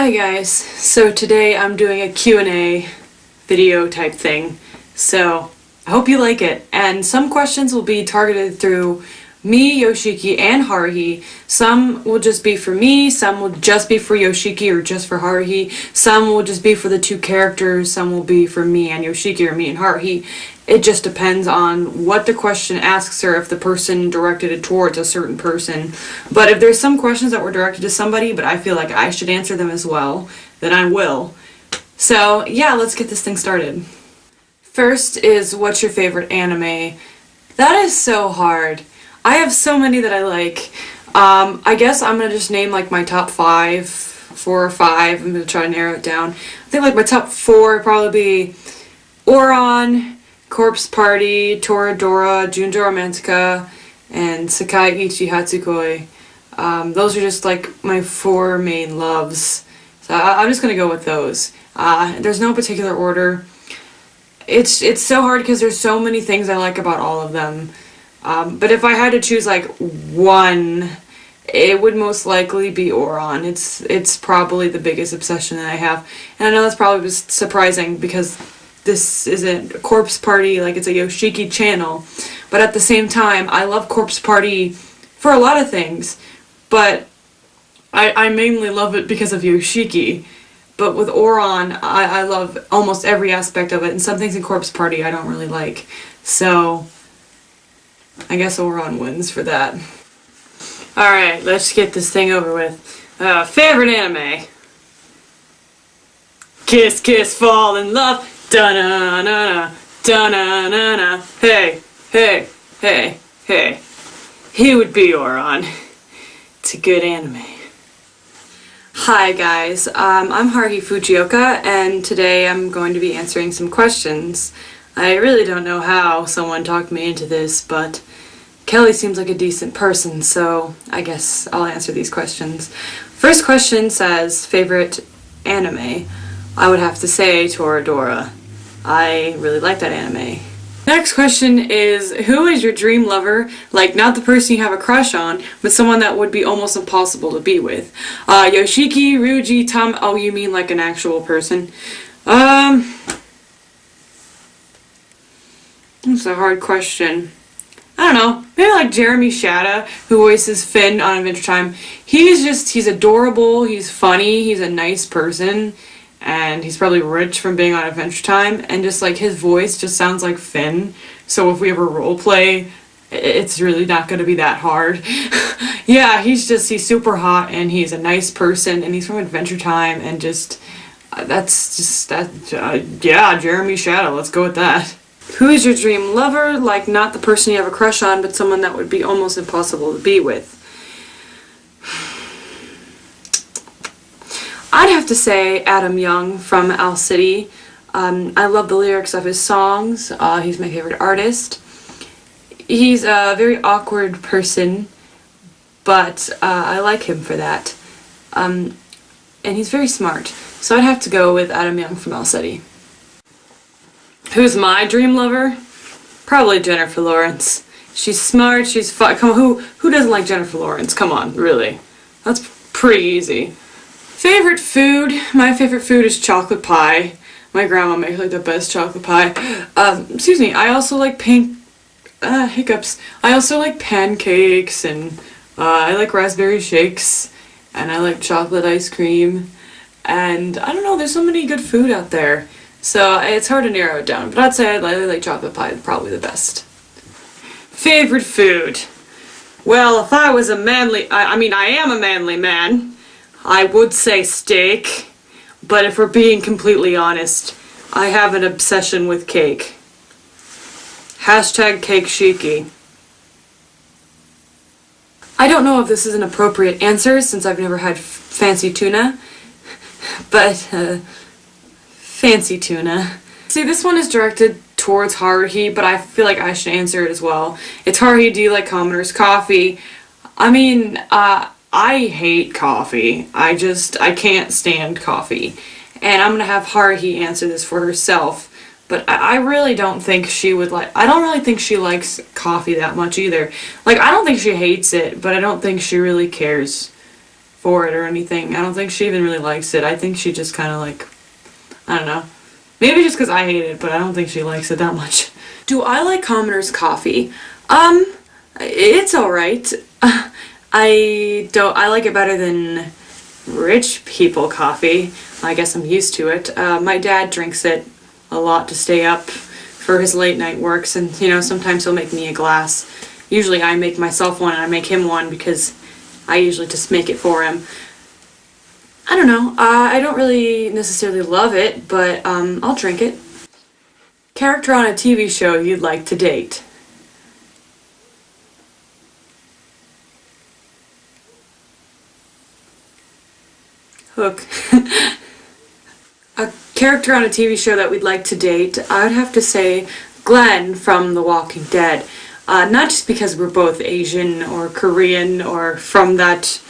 Hi guys, so today I'm doing a Q&A video type thing, so I hope you like it, and some questions will be targeted through me, Yoshiki, and Haruhi. Some will just be for me, some will just be for Yoshiki or just for Haruhi, some will just be for the two characters, some will be for me and Yoshiki or me and Haruhi. It just depends on what the question asks or if the person directed it towards a certain person. But if there's some questions that were directed to somebody, but I feel like I should answer them as well, then I will. So yeah, let's get this thing started. First is, what's your favorite anime? That is so hard. I have so many that I like. I guess I'm gonna just name like my top 4 or 5. I'm gonna try to narrow it down. I think like my top 4 would probably be Ouran, Corpse Party, Toradora, Junjo Romantica, and Sekai Ichi Hatsukoi. Those are just like my 4 main loves. So I'm just gonna go with those. There's no particular order. It's so hard because there's so many things I like about all of them. But if I had to choose like one, it would most likely be Ouran. It's probably the biggest obsession that I have. And I know that's probably surprising because this isn't a Corpse Party, like it's a Yoshiki channel. But at the same time, I love Corpse Party for a lot of things. But I mainly love it because of Yoshiki. But with Ouran, I love almost every aspect of it. And some things in Corpse Party I don't really like. So I guess Ouran wins for that. Alright, let's get this thing over with. Favorite anime? Kiss, kiss, fall in love. Da-na-na-na, da-na-na-na. Hey, hey, hey, hey. He would be Ouran. It's a good anime. Hi guys, I'm Haruhi Fujioka, and today I'm going to be answering some questions. I really don't know how someone talked me into this, but Kelly seems like a decent person, so I guess I'll answer these questions. First question says, favorite anime? I would have to say Toradora. I really like that anime. Next question is, who is your dream lover? Like, not the person you have a crush on, but someone that would be almost impossible to be with. Yoshiki, Ryuji, Tom... Oh, you mean like an actual person? That's a hard question. I don't know. Maybe like Jeremy Shada, who voices Finn on Adventure Time. He's adorable, he's funny, he's a nice person, and he's probably rich from being on Adventure Time, and just like his voice just sounds like Finn. So if we ever roleplay, it's really not going to be that hard. Yeah, he's super hot, and he's a nice person, and he's from Adventure Time, and yeah, Jeremy Shada, let's go with that. Who is your dream lover? Like, not the person you have a crush on, but someone that would be almost impossible to be with. I'd have to say Adam Young from Owl City. I love the lyrics of his songs. He's my favorite artist. He's a very awkward person, but I like him for that. And he's very smart. So I'd have to go with Adam Young from Owl City. Who's my dream lover? Probably Jennifer Lawrence. She's smart, she's fun. Come on, who doesn't like Jennifer Lawrence? Come on, really. That's pretty easy. Favorite food? My favorite food is chocolate pie. My grandma makes like the best chocolate pie. Excuse me, I also like hiccups. I also like pancakes, and I like raspberry shakes, and I like chocolate ice cream. And I don't know, there's so many good food out there. So it's hard to narrow it down, but I'd say I really like chocolate pie, probably the best. Favorite food? Well, if I was a manly, I am a manly man, I would say steak, but if we're being completely honest, I have an obsession with cake. Hashtag cake shiki. I don't know if this is an appropriate answer since I've never had fancy tuna, but fancy tuna. See, this one is directed towards Haruhi, but I feel like I should answer it as well. It's Haruhi, do you like commoners coffee? I mean, I hate coffee. I can't stand coffee. And I'm gonna have Haruhi answer this for herself. But I really don't think she would like... I don't really think she likes coffee that much either. Like, I don't think she hates it, but I don't think she really cares for it or anything. I don't think she even really likes it. I think she just kind of like, I don't know. Maybe just because I hate it, but I don't think she likes it that much. Do I like commoners' coffee? It's alright. I like it better than rich people coffee. I guess I'm used to it. My dad drinks it a lot to stay up for his late night works, and you know, sometimes he'll make me a glass. Usually I make myself one and I make him one because I usually just make it for him. I don't know, I don't really necessarily love it, but I'll drink it. Character on a TV show you'd like to date? Hook. A character on a TV show that we'd like to date, I would have to say Glenn from The Walking Dead. Not just because we're both Asian or Korean or from that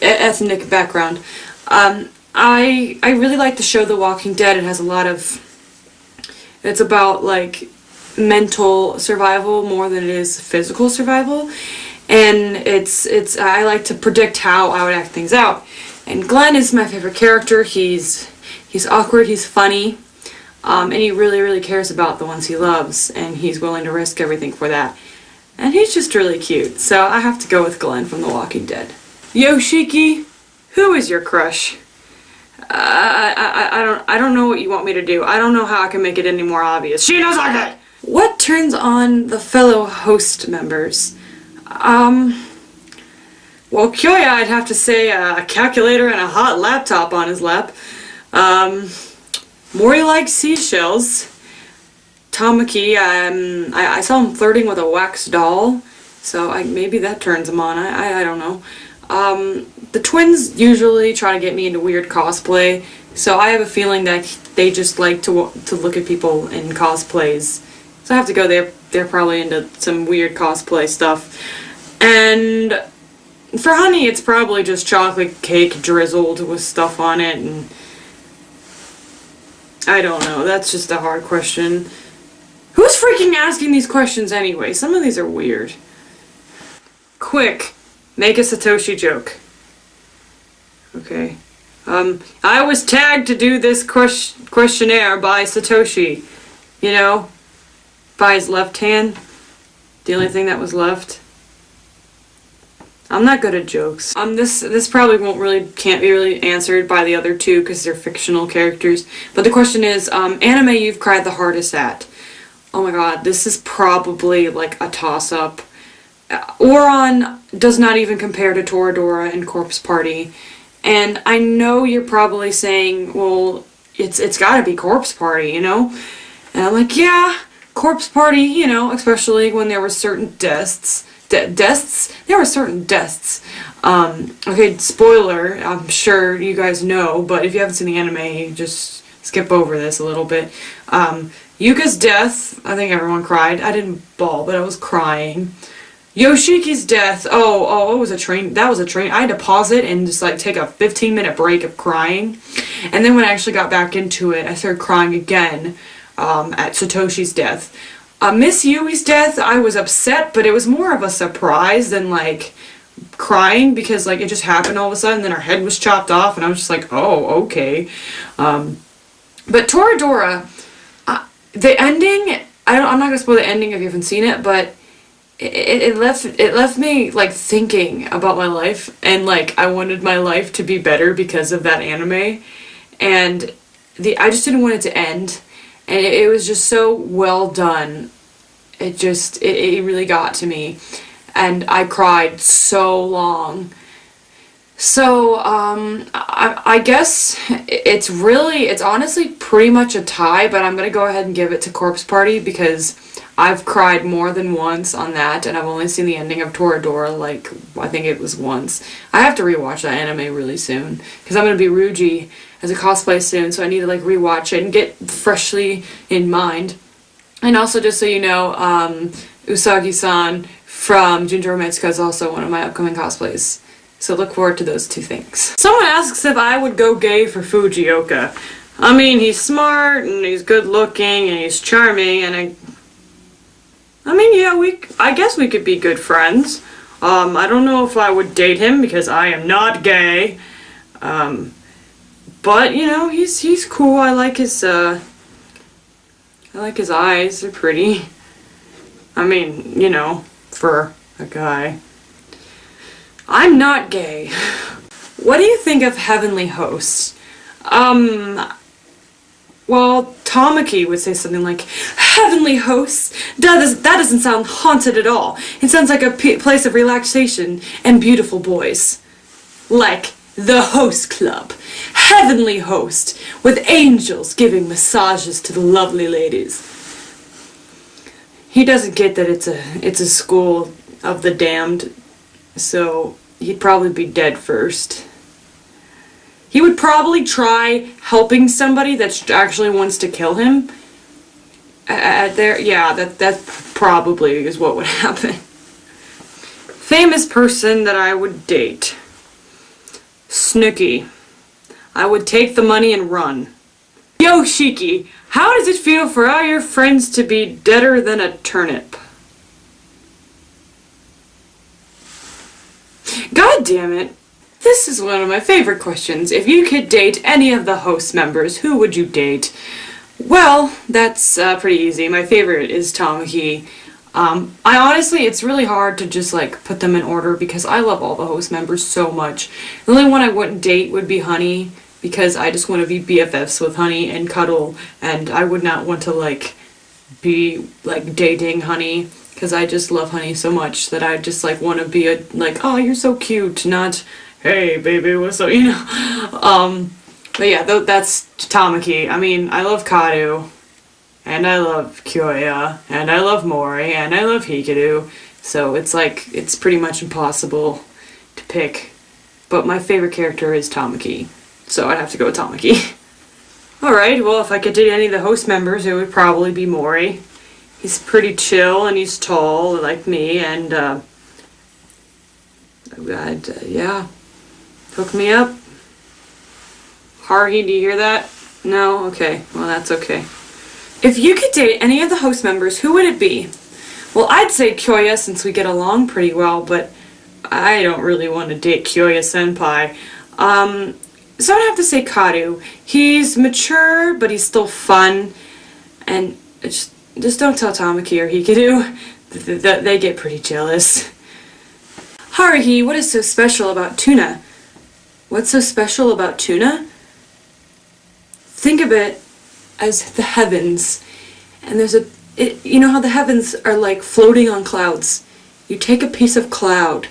ethnic background. I really like the show The Walking Dead. It has a lot of... It's about like mental survival more than it is physical survival. And I like to predict how I would act things out. And Glenn is my favorite character. He's awkward, he's funny, and he really cares about the ones he loves, and he's willing to risk everything for that. And he's just really cute, so I have to go with Glenn from The Walking Dead. Yoshiki, who is your crush? I don't know what you want me to do. I don't know how I can make it any more obvious. She knows like it! What turns on the fellow host members? Well, Kyoya, I'd have to say a calculator and a hot laptop on his lap. Mori likes seashells. Tamaki, I saw him flirting with a wax doll, so maybe that turns him on. I don't know. The twins usually try to get me into weird cosplay, so I have a feeling that they just like to look at people in cosplays. So I have to go there. They're probably into some weird cosplay stuff. And for honey, it's probably just chocolate cake drizzled with stuff on it, and I don't know. That's just a hard question. Who's freaking asking these questions anyway? Some of these are weird. Quick, make a Satoshi joke. Okay. I was tagged to do this questionnaire by Satoshi. You know, by his left hand. The only thing that was left. I'm not good at jokes. This probably can't be really answered by the other two because they're fictional characters. But the question is, anime you've cried the hardest at. Oh my god, this is probably like a toss-up. Ouran does not even compare to Toradora and Corpse Party. And I know you're probably saying, well, it's gotta be Corpse Party, you know? And I'm like, yeah, Corpse Party, you know, especially when there were certain deaths. There were certain deaths. Okay, spoiler, I'm sure you guys know, but if you haven't seen the anime, just skip over this a little bit. Yuka's death, I think everyone cried. I didn't bawl, but I was crying. Yoshiki's death, it was a train. That was a train. I had to pause it and just like take a 15-minute break of crying. And then when I actually got back into it, I started crying again at Satoshi's death. Miss Yui's death, I was upset, but it was more of a surprise than like crying because like it just happened all of a sudden, then her head was chopped off and I was just like, oh, okay. But Toradora, the ending, I'm not gonna spoil the ending if you haven't seen it, but it left me like thinking about my life, and like I wanted my life to be better because of that anime, and I just didn't want it to end, and it was just so well done. It really got to me, and I cried so long. So I guess it's honestly pretty much a tie, but I'm gonna go ahead and give it to Corpse Party because I've cried more than once on that, and I've only seen the ending of Toradora like I think it was once. I have to rewatch that anime really soon because I'm gonna be Ruji as a cosplay soon, so I need to like rewatch it and get freshly in mind. And also, just so you know, Usagi-san from Junjiro Metsuka is also one of my upcoming cosplays. So look forward to those two things. Someone asks if I would go gay for Fujioka. I mean, he's smart, and he's good looking, and he's charming, and I mean, yeah, I guess we could be good friends. I don't know if I would date him because I am not gay. But you know, he's cool. I like his eyes. They're pretty. I mean, you know, for a guy. I'm not gay. What do you think of heavenly hosts? Well, Tamaki would say something like, heavenly hosts? That doesn't sound haunted at all. It sounds like a place of relaxation and beautiful boys. Like the Host Club. Heavenly host, with angels giving massages to the lovely ladies. He doesn't get that it's a school of the damned, so he'd probably be dead first. He would probably try helping somebody that actually wants to kill him. That probably is what would happen. Famous person that I would date. Snooki. I would take the money and run. Yoshiki, how does it feel for all your friends to be deader than a turnip? God damn it. This is one of my favorite questions. If you could date any of the host members, who would you date? Well, that's pretty easy. My favorite is Tamaki. It's really hard to just like put them in order because I love all the host members so much. The only one I wouldn't date would be Honey because I just want to be BFFs with Honey and cuddle, and I would not want to like be like dating Honey because I just love Honey so much that I just like want to be oh, you're so cute, not hey baby what's up, you know. But yeah, that's Tamaki. I mean, I love Kadu, and I love Kyoya, and I love Mori, and I love Hikaru, so it's like it's pretty much impossible to pick, but my favorite character is Tamaki, so I'd have to go with Tamaki. Alright, well, if I could date any of the host members, it would probably be Mori. He's pretty chill, and he's tall, like me, and yeah, hook me up. Haruhi, do you hear that? No? Okay, well that's okay. If you could date any of the host members, who would it be? Well, I'd say Kyoya since we get along pretty well, but I don't really want to date Kyoya senpai. So I'd have to say Kadu. He's mature, but he's still fun, and just don't tell Tamaki or Hikaru. They get pretty jealous. Haruhi, what is so special about tuna? What's so special about tuna? Think of it as the heavens, and you know how the heavens are like floating on clouds. You take a piece of cloud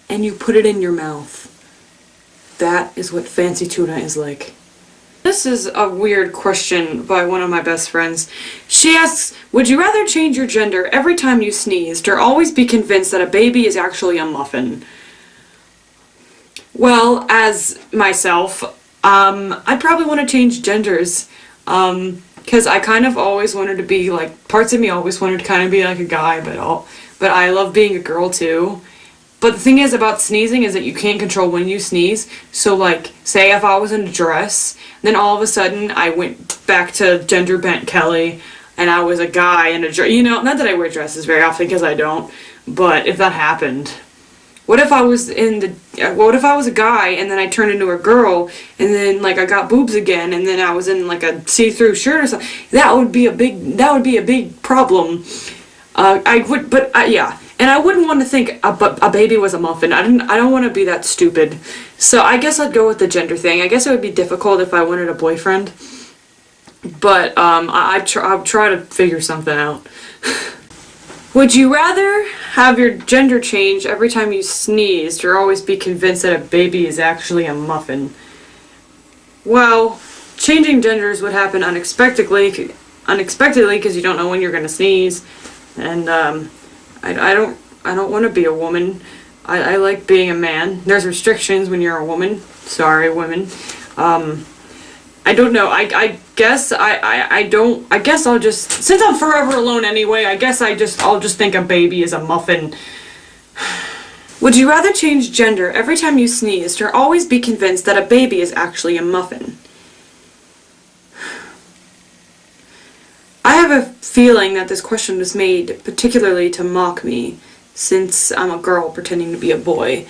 and you put it in your mouth. That is what fancy tuna is like. This is a weird question by one of my best friends. She asks, would you rather change your gender every time you sneezed or always be convinced that a baby is actually a muffin? Well, as myself, I'd probably want to change genders, because I kind of always wanted to be, like, parts of me always wanted to kind of be like a guy, but I love being a girl too. But the thing is about sneezing is that you can't control when you sneeze, so like, say if I was in a dress, then all of a sudden I went back to gender bent Kelly, and I was a guy in a dress, you know, not that I wear dresses very often, because I don't, but if that happened. What if I was a guy and then I turned into a girl and then like I got boobs again and then I was in like a see-through shirt or something? That would be a big problem. Yeah, and I wouldn't want to think a baby was a muffin. I don't want to be that stupid. So I guess I'd go with the gender thing. I guess it would be difficult if I wanted a boyfriend, but I'd try to figure something out. Would you rather have your gender change every time you sneezed or always be convinced that a baby is actually a muffin? Well, changing genders would happen unexpectedly because you don't know when you're going to sneeze, and I don't want to be a woman. I like being a man. There's restrictions when you're a woman. Sorry, women. I don't know. I guess I'll just, since I'm forever alone anyway, I'll just think a baby is a muffin. Would you rather change gender every time you sneezed or always be convinced that a baby is actually a muffin? I have a feeling that this question was made particularly to mock me, since I'm a girl pretending to be a boy.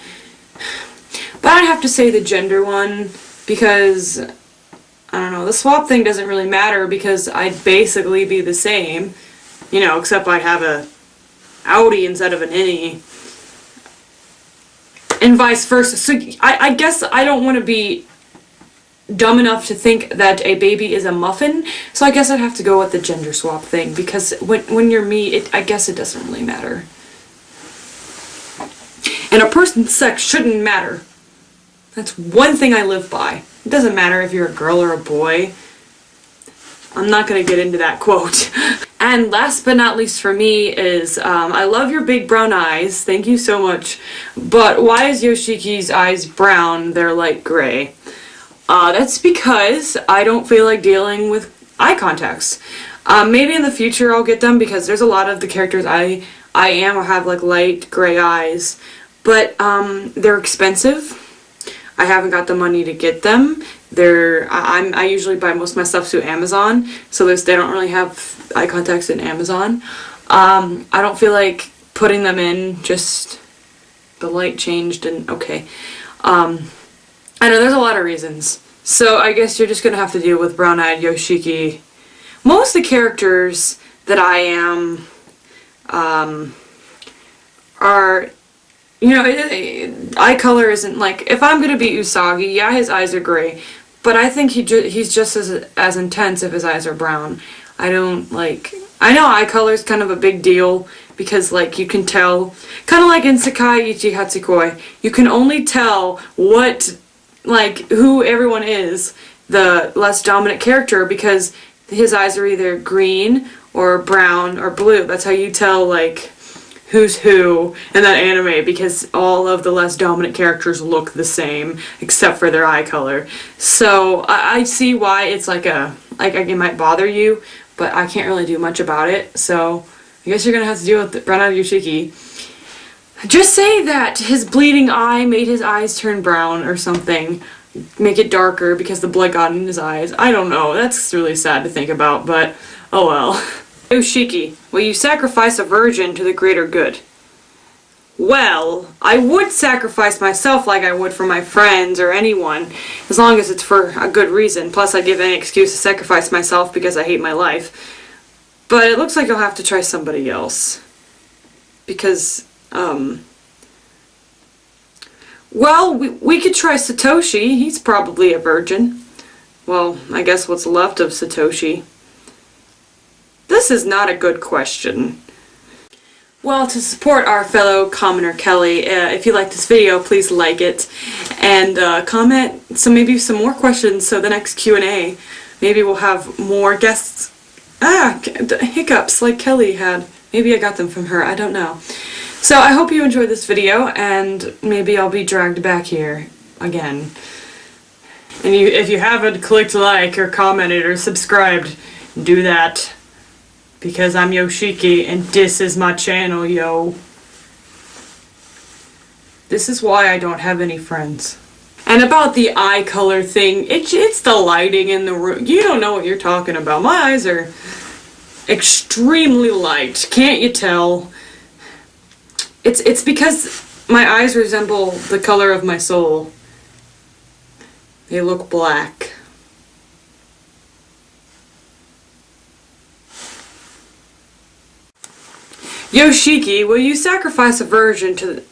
But I'd have to say the gender one because, I don't know, the swap thing doesn't really matter because I'd basically be the same, you know, except I'd have a outie instead of an innie. And vice versa. So I guess I don't want to be dumb enough to think that a baby is a muffin, so I guess I'd have to go with the gender swap thing because when you're me, I guess it doesn't really matter. And a person's sex shouldn't matter. That's one thing I live by. It doesn't matter if you're a girl or a boy. I'm not going to get into that quote. And last but not least for me is, I love your big brown eyes. Thank you so much. But why is Yoshiki's eyes brown? They're light gray. That's because I don't feel like dealing with eye contacts. Maybe in the future I'll get them because there's a lot of the characters I am or have like light gray eyes. But they're expensive. I haven't got the money to get them. I usually buy most of my stuff through Amazon, so they don't really have eye contacts in Amazon. I don't feel like putting them in, just the light changed and okay. I know there's a lot of reasons. So I guess you're just gonna have to deal with brown-eyed Yoshiki. Most of the characters that I am are, you know, eye color isn't like, if I'm gonna be Usagi, yeah, his eyes are gray, but I think he's just as intense if his eyes are brown. I don't like, I know eye color is kind of a big deal because like you can tell, kind of like in Sekai Ichi Hatsukoi, you can only tell what, like, who everyone is, the less dominant character, because his eyes are either green or brown or blue. That's how you tell like who's who in that anime, because all of the less dominant characters look the same except for their eye color. So I see why it's like it might bother you, but I can't really do much about it. So I guess you're gonna have to deal with brown-eyed Yoshiki. Just say that his bleeding eye made his eyes turn brown or something. Make it darker because the blood got in his eyes. I don't know. That's really sad to think about, but oh well. Yoshiki, will you sacrifice a virgin to the greater good? Well, I would sacrifice myself like I would for my friends or anyone, as long as it's for a good reason. Plus, I'd give any excuse to sacrifice myself because I hate my life. But it looks like you'll have to try somebody else. Because, well, we could try Satoshi. He's probably a virgin. Well, I guess what's left of Satoshi. This is not a good question. Well, to support our fellow commoner Kelly, if you like this video, please like it. And comment maybe some more questions so the next Q&A, maybe we'll have more guests. Hiccups like Kelly had. Maybe I got them from her, I don't know. So I hope you enjoyed this video, and maybe I'll be dragged back here again. And if you haven't clicked like or commented or subscribed, do that. Because I'm Yoshiki, and this is my channel, yo. This is why I don't have any friends. And about the eye color thing, it's the lighting in the room. You don't know what you're talking about. My eyes are extremely light. Can't you tell? It's because my eyes resemble the color of my soul. They look black. Yoshiki, will you sacrifice a virgin to